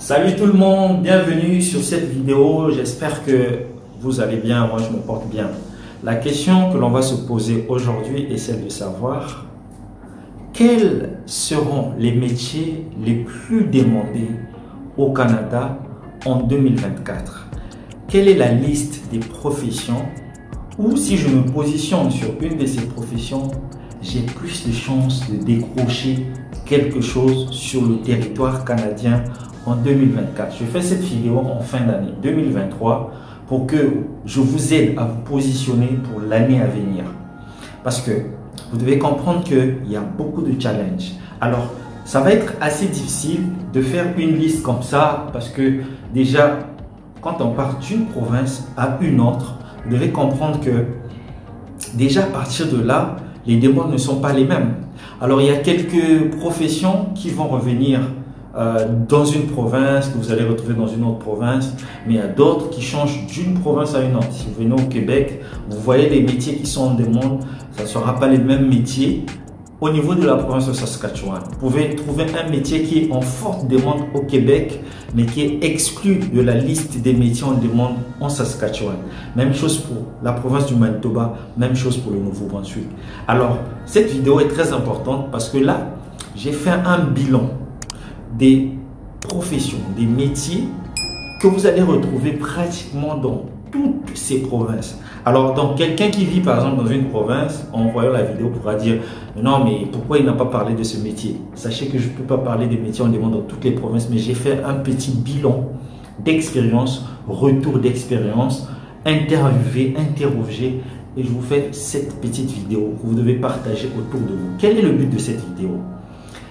Salut tout le monde, bienvenue sur cette vidéo. J'espère que vous allez bien, moi je me porte bien. La question que l'on va se poser aujourd'hui est celle de savoir quels seront les métiers les plus demandés au Canada en 2024. Quelle est la liste des professions où, si je me positionne sur une de ces professions, j'ai plus de chances de décrocher quelque chose sur le territoire canadien en 2024. Je fais cette vidéo en fin d'année 2023 pour que je vous aide à vous positionner pour l'année à venir. Parce que vous devez comprendre qu'il y a beaucoup de challenges. Alors, ça va être assez difficile de faire une liste comme ça parce que déjà, quand on part d'une province à une autre, vous devez comprendre que déjà à partir de là, les demandes ne sont pas les mêmes. Alors, il y a quelques professions qui vont revenir dans une province, que vous allez retrouver dans une autre province, mais il y a d'autres qui changent d'une province à une autre. Si vous venez au Québec, vous voyez les métiers qui sont en demande, ça ne sera pas les mêmes métiers au niveau de la province de Saskatchewan. Vous pouvez trouver un métier qui est en forte demande au Québec, mais qui est exclu de la liste des métiers en demande en Saskatchewan. Même chose pour la province du Manitoba, même chose pour le Nouveau-Brunswick. Alors, cette vidéo est très importante parce que là, j'ai fait un bilan des professions, des métiers que vous allez retrouver pratiquement dans toutes ces provinces. Alors, donc, quelqu'un qui vit par exemple dans une province, en voyant la vidéo pourra dire non, mais pourquoi il n'a pas parlé de ce métier? Sachez que je ne peux pas parler des métiers en demande dans toutes les provinces, mais j'ai fait un petit bilan d'expérience, retour d'expérience, interviewé, interrogé, et je vous fais cette petite vidéo que vous devez partager autour de vous. Quel est le but de cette vidéo?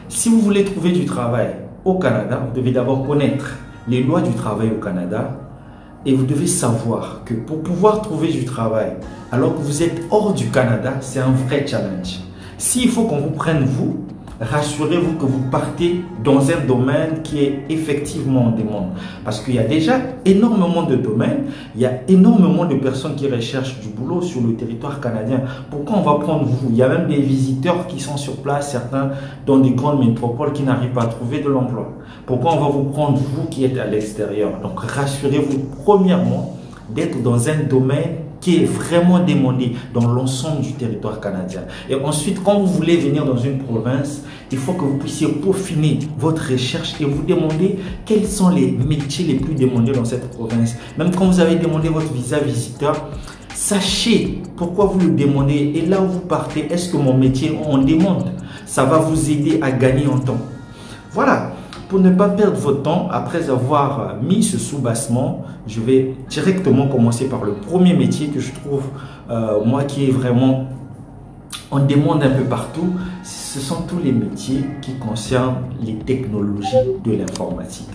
Si vous voulez trouver du travail au Canada, vous devez d'abord connaître les lois du travail au Canada et vous devez savoir que pour pouvoir trouver du travail alors que vous êtes hors du Canada, c'est un vrai challenge. S'il faut qu'on vous prenne vous, rassurez-vous que vous partez dans un domaine qui est effectivement en demande. Parce qu'il y a déjà énormément de domaines, il y a énormément de personnes qui recherchent du boulot sur le territoire canadien. Pourquoi on va prendre vous? Il y a même des visiteurs qui sont sur place, certains dans des grandes métropoles qui n'arrivent pas à trouver de l'emploi. Pourquoi on va vous prendre vous qui êtes à l'extérieur? Donc rassurez-vous premièrement d'être dans un domaine qui est vraiment demandé dans l'ensemble du territoire canadien. Et ensuite, quand vous voulez venir dans une province, il faut que vous puissiez peaufiner votre recherche et vous demander quels sont les métiers les plus demandés dans cette province. Même quand vous avez demandé votre visa visiteur, sachez pourquoi vous le demandez et là où vous partez, est-ce que mon métier on demande? Ça va vous aider à gagner en temps. Voilà. Pour ne pas perdre votre temps, après avoir mis ce sous-bassement, je vais directement commencer par le premier métier que je trouve, moi, qui est vraiment en demande un peu partout. Ce sont tous les métiers qui concernent les technologies de l'informatique.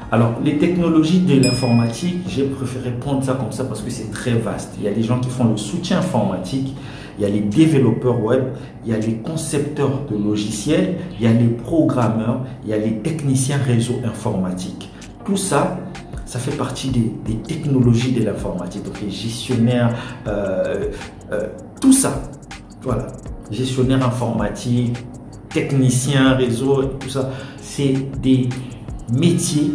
Alors, les technologies de l'informatique, j'ai préféré prendre ça comme ça parce que c'est très vaste. Il y a des gens qui font le soutien informatique, il y a les développeurs web, il y a les concepteurs de logiciels, il y a les programmeurs, il y a les techniciens réseau informatique. Tout ça, ça fait partie des technologies de l'informatique. Donc les gestionnaires, tout ça, voilà, gestionnaire informatique, technicien réseau, tout ça, c'est des métiers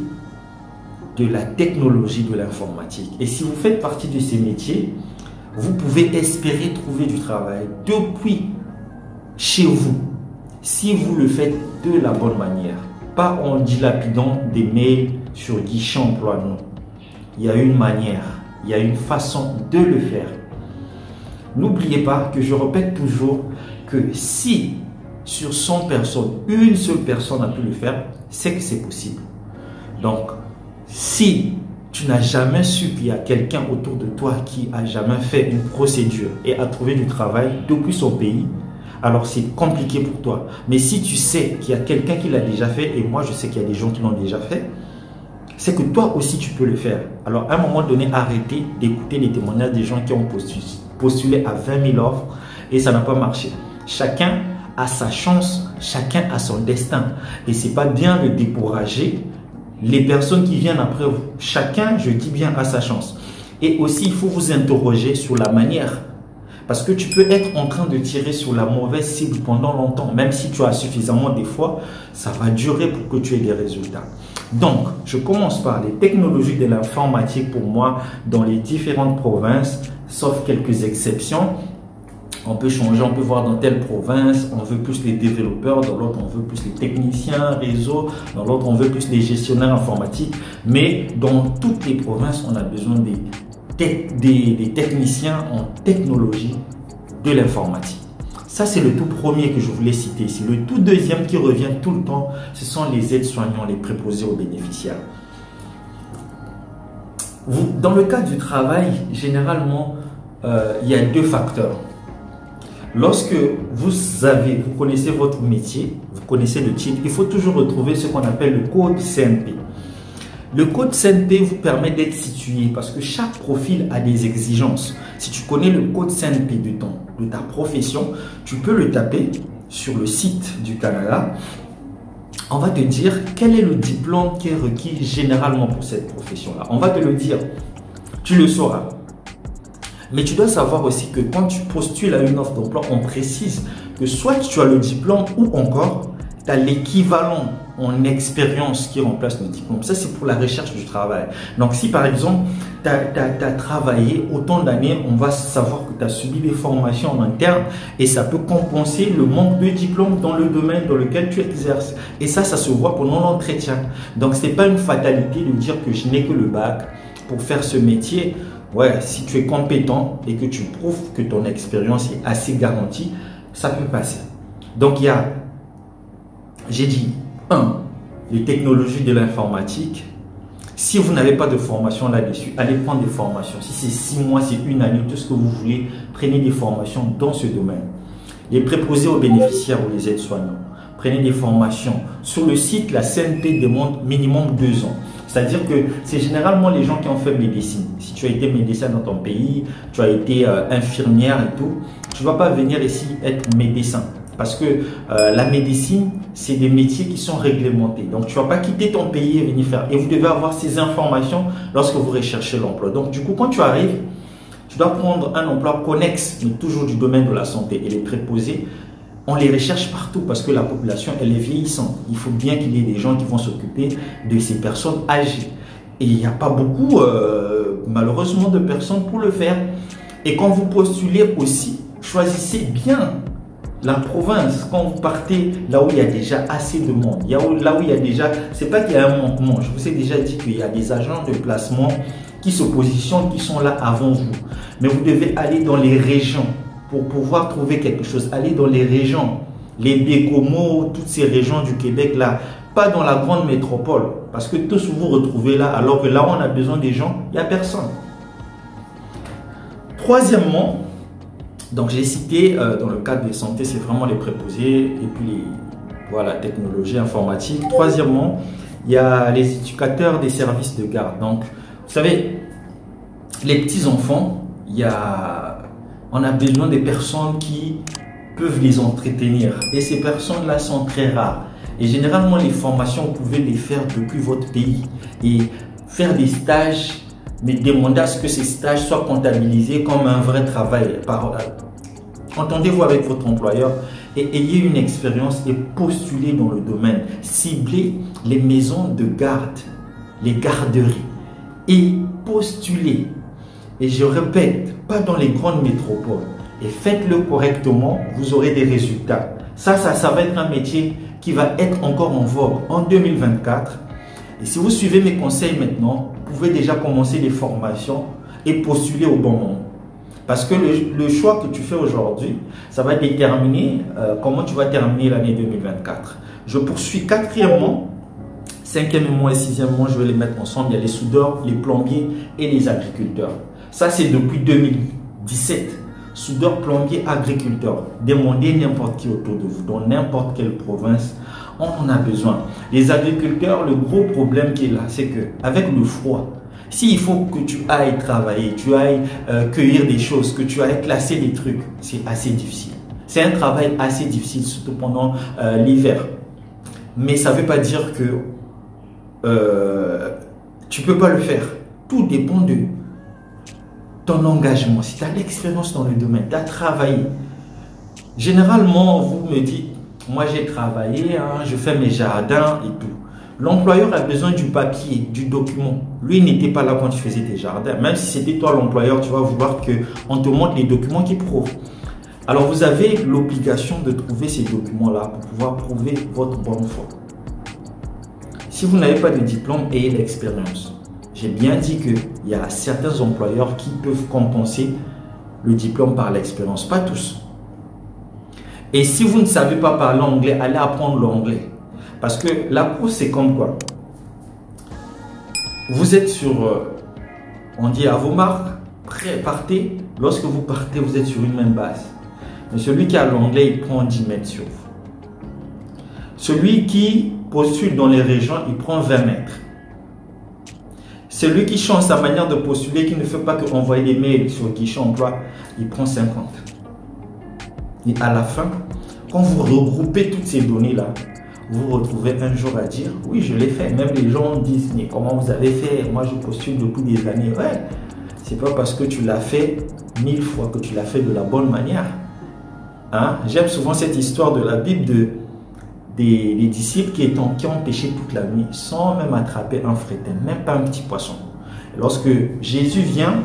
de la technologie de l'informatique. Et si vous faites partie de ces métiers, vous pouvez espérer trouver du travail depuis chez vous, si vous le faites de la bonne manière, pas en dilapidant des mails sur guichet emploi, non. Il y a une manière, il y a une façon de le faire. N'oubliez pas que je répète toujours que si sur 100 personnes, une seule personne a pu le faire, c'est que c'est possible. Donc, si tu n'as jamais su qu'il y a quelqu'un autour de toi qui a jamais fait une procédure et a trouvé du travail depuis son pays, alors c'est compliqué pour toi. Mais si tu sais qu'il y a quelqu'un qui l'a déjà fait, et moi je sais qu'il y a des gens qui l'ont déjà fait, c'est que toi aussi tu peux le faire. Alors à un moment donné, arrêtez d'écouter les témoignages des gens qui ont postulé à 20 000 offres et ça n'a pas marché. Chacun a sa chance, chacun a son destin. Et c'est pas bien de décourager les personnes qui viennent après vous. Chacun, je dis bien, a sa chance. Et aussi, il faut vous interroger sur la manière. Parce que tu peux être en train de tirer sur la mauvaise cible pendant longtemps. Même si tu as suffisamment d'efforts, ça va durer pour que tu aies des résultats. Donc, je commence par les technologies de l'informatique pour moi dans les différentes provinces, sauf quelques exceptions. On peut changer, on peut voir dans telle province, on veut plus les développeurs, dans l'autre on veut plus les techniciens réseau, dans l'autre on veut plus les gestionnaires informatiques. Mais dans toutes les provinces, on a besoin des techniciens en technologie de l'informatique. Ça, c'est le tout premier que je voulais citer ici. Le tout deuxième qui revient tout le temps, ce sont les aides-soignants, les préposés aux bénéficiaires. Dans le cas du travail, généralement, il y a deux facteurs. Lorsque vous connaissez votre métier, vous connaissez le titre, il faut toujours retrouver ce qu'on appelle le code CNP. Le code CNP vous permet d'être situé parce que chaque profil a des exigences. Si tu connais le code CNP de ta profession, tu peux le taper sur le site du Canada. On va te dire quel est le diplôme qui est requis généralement pour cette profession-là. On va te le dire, tu le sauras. Mais tu dois savoir aussi que quand tu postules à une offre d'emploi, on précise que soit tu as le diplôme ou encore tu as l'équivalent en expérience qui remplace le diplôme. Ça, c'est pour la recherche du travail. Donc, si par exemple, tu as travaillé autant d'années, on va savoir que tu as subi des formations en interne et ça peut compenser le manque de diplôme dans le domaine dans lequel tu exerces. Et ça se voit pendant l'entretien. Donc, ce n'est pas une fatalité de dire que je n'ai que le bac pour faire ce métier. Ouais, si tu es compétent et que tu prouves que ton expérience est assez garantie, ça peut passer. Donc, il y a, j'ai dit, 1, les technologies de l'informatique. Si vous n'avez pas de formation là-dessus, allez prendre des formations. Si c'est 6 mois, c'est 1 année, tout ce que vous voulez, prenez des formations dans ce domaine. Les préposés aux bénéficiaires ou les aides-soignants, prenez des formations. Sur le site, la CNP demande minimum 2 ans. C'est-à-dire que c'est généralement les gens qui ont fait médecine. Si tu as été médecin dans ton pays, tu as été infirmière et tout, tu ne vas pas venir ici être médecin. Parce que la médecine, c'est des métiers qui sont réglementés. Donc, tu ne vas pas quitter ton pays et venir faire. Et vous devez avoir ces informations lorsque vous recherchez l'emploi. Donc, du coup, quand tu arrives, tu dois prendre un emploi connexe, mais toujours du domaine de la santé. Et les préposés, on les recherche partout parce que la population, elle est vieillissante. Il faut bien qu'il y ait des gens qui vont s'occuper de ces personnes âgées. Et il n'y a pas beaucoup, malheureusement, de personnes pour le faire. Et quand vous postulez aussi, choisissez bien la province. Quand vous partez là où il y a déjà assez de monde, là où il y a déjà, c'est pas qu'il y a un manquement. Je vous ai déjà dit qu'il y a des agents de placement qui se positionnent, qui sont là avant vous. Mais vous devez aller dans les régions. Pour pouvoir trouver quelque chose, allez dans les régions, les Bécomo, toutes ces régions du Québec là, pas dans la grande métropole, parce que tous vous vous retrouvez là, alors que là où on a besoin des gens, il n'y a personne. Troisièmement, donc j'ai cité dans le cadre des santé, c'est vraiment les préposés et puis voilà, technologie informatique. Troisièmement, il y a les éducateurs des services de garde. Donc, vous savez, les petits enfants, on a besoin des personnes qui peuvent les entretenir. Et ces personnes-là sont très rares. Et généralement, les formations, vous pouvez les faire depuis votre pays. Et faire des stages, mais demander à ce que ces stages soient comptabilisés comme un vrai travail. Entendez-vous avec votre employeur et ayez une expérience et postulez dans le domaine. Ciblez les maisons de garde, les garderies. Et postulez. Et je répète, pas dans les grandes métropoles. Et faites-le correctement, vous aurez des résultats. Ça va être un métier qui va être encore en vogue en 2024. Et si vous suivez mes conseils maintenant, vous pouvez déjà commencer les formations et postuler au bon moment. Parce que le choix que tu fais aujourd'hui, ça va déterminer comment tu vas terminer l'année 2024. Je poursuis quatrièmement. 5e mois et 6e mois, je vais les mettre ensemble. Il y a les soudeurs, les plombiers et les agriculteurs. Ça, c'est depuis 2017. Soudeurs, plombiers, agriculteurs. Demandez n'importe qui autour de vous, dans n'importe quelle province, on en a besoin. Les agriculteurs, le gros problème qui est là, c'est qu'avec le froid, s'il faut que tu ailles travailler, tu ailles cueillir des choses, que tu ailles classer des trucs, c'est assez difficile. C'est un travail assez difficile, surtout pendant l'hiver. Mais ça ne veut pas dire que tu ne peux pas le faire. Tout dépend de ton engagement. Si tu as l'expérience dans le domaine, tu as travaillé. Généralement, vous me dites, moi j'ai travaillé, hein, je fais mes jardins et tout. L'employeur a besoin du papier, du document. Lui n'était pas là quand tu faisais tes jardins. Même si c'était toi l'employeur, tu vas vouloir qu'on te montre les documents qui prouvent. Alors vous avez l'obligation de trouver ces documents-là pour pouvoir prouver votre bonne foi. Si vous n'avez pas de diplôme, ayez l'expérience. J'ai bien dit qu'il y a certains employeurs qui peuvent compenser le diplôme par l'expérience, pas tous. Et si vous ne savez pas parler anglais, allez apprendre l'anglais. Parce que la course, c'est comme quoi? Vous êtes sur, on dit à vos marques, prêt, partez. Lorsque vous partez, vous êtes sur une même base. Mais celui qui a l'anglais, il prend 10 mètres sur vous. Celui qui postule dans les régions, il prend 20 mètres. Celui qui change sa manière de postuler, qui ne fait pas que envoyer des mails sur guichet emploi, il prend 50. Et à la fin, quand vous regroupez toutes ces données-là, vous vous retrouvez un jour à dire, oui, je l'ai fait. Même les gens disent, mais comment vous avez fait? Moi, je postule depuis des années. Ouais, c'est pas parce que tu l'as fait 1000 fois que tu l'as fait de la bonne manière. Hein? J'aime souvent cette histoire de la Bible des disciples qui ont pêché toute la nuit sans même attraper un fretin, même pas un petit poisson. Et lorsque Jésus vient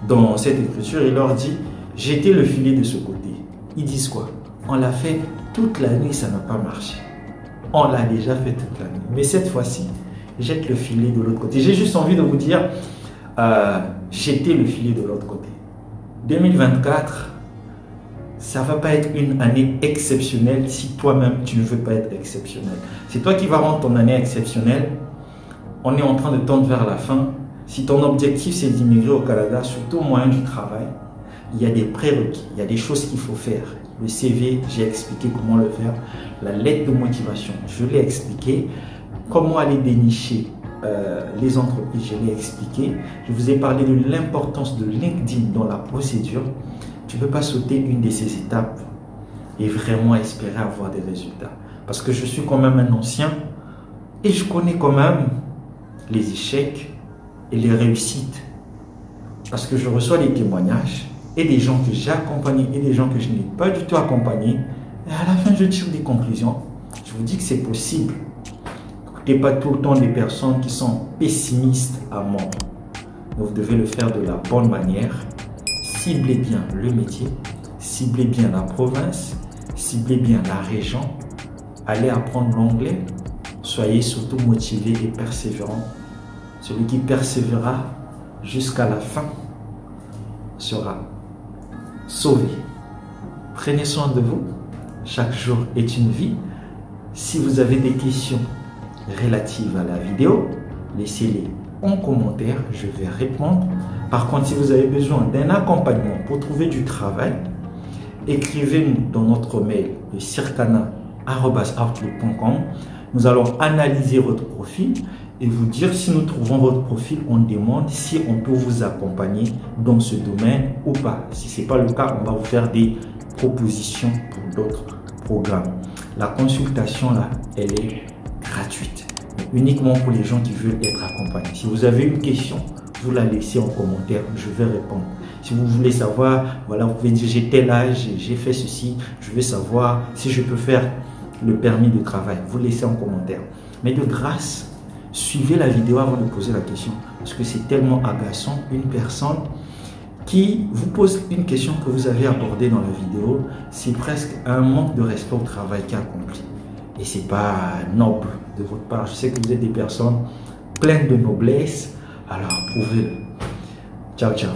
dans cette écriture, il leur dit, jetez le filet de ce côté. Ils disent quoi? On l'a fait toute la nuit, ça n'a pas marché. On l'a déjà fait toute la nuit. Mais cette fois-ci, jette le filet de l'autre côté. J'ai juste envie de vous dire, jetez le filet de l'autre côté. 2024, ça ne va pas être une année exceptionnelle si toi-même, tu ne veux pas être exceptionnel. C'est toi qui vas rendre ton année exceptionnelle. On est en train de tendre vers la fin. Si ton objectif, c'est d'immigrer au Canada, surtout au moyen du travail, il y a des prérequis, il y a des choses qu'il faut faire. Le CV, j'ai expliqué comment le faire. La lettre de motivation, je l'ai expliqué. Comment aller dénicher les entreprises, je l'ai expliqué. Je vous ai parlé de l'importance de LinkedIn dans la procédure. Tu ne peux pas sauter une de ces étapes et vraiment espérer avoir des résultats. Parce que je suis quand même un ancien et je connais quand même les échecs et les réussites. Parce que je reçois des témoignages et des gens que j'ai accompagnés et des gens que je n'ai pas du tout accompagnés. Et à la fin, je tire des conclusions. Je vous dis que c'est possible. N'écoutez pas tout le temps des personnes qui sont pessimistes à mort. Vous devez le faire de la bonne manière. Ciblez bien le métier, ciblez bien la province, ciblez bien la région. Allez apprendre l'anglais. Soyez surtout motivé et persévérant. Celui qui persévérera jusqu'à la fin sera sauvé. Prenez soin de vous. Chaque jour est une vie. Si vous avez des questions relatives à la vidéo, laissez-les en commentaire. Je vais répondre. Par contre, si vous avez besoin d'un accompagnement pour trouver du travail, écrivez-nous dans notre mail de circana@outlook.com. Nous allons analyser votre profil et vous dire si nous trouvons votre profil, on demande si on peut vous accompagner dans ce domaine ou pas. Si ce n'est pas le cas, on va vous faire des propositions pour d'autres programmes. La consultation, là, elle est gratuite, mais uniquement pour les gens qui veulent être accompagnés. Si vous avez une question, vous la laissez en commentaire, je vais répondre. Si vous voulez savoir, voilà, vous pouvez dire j'ai tel âge, j'ai fait ceci, je veux savoir si je peux faire le permis de travail. Vous laissez en commentaire. Mais de grâce, suivez la vidéo avant de poser la question, parce que c'est tellement agaçant. Une personne qui vous pose une question que vous avez abordée dans la vidéo, c'est presque un manque de respect au travail qui est accompli. Et c'est pas noble de votre part. Je sais que vous êtes des personnes pleines de noblesse. Alors, prouvez-le. Ciao, ciao.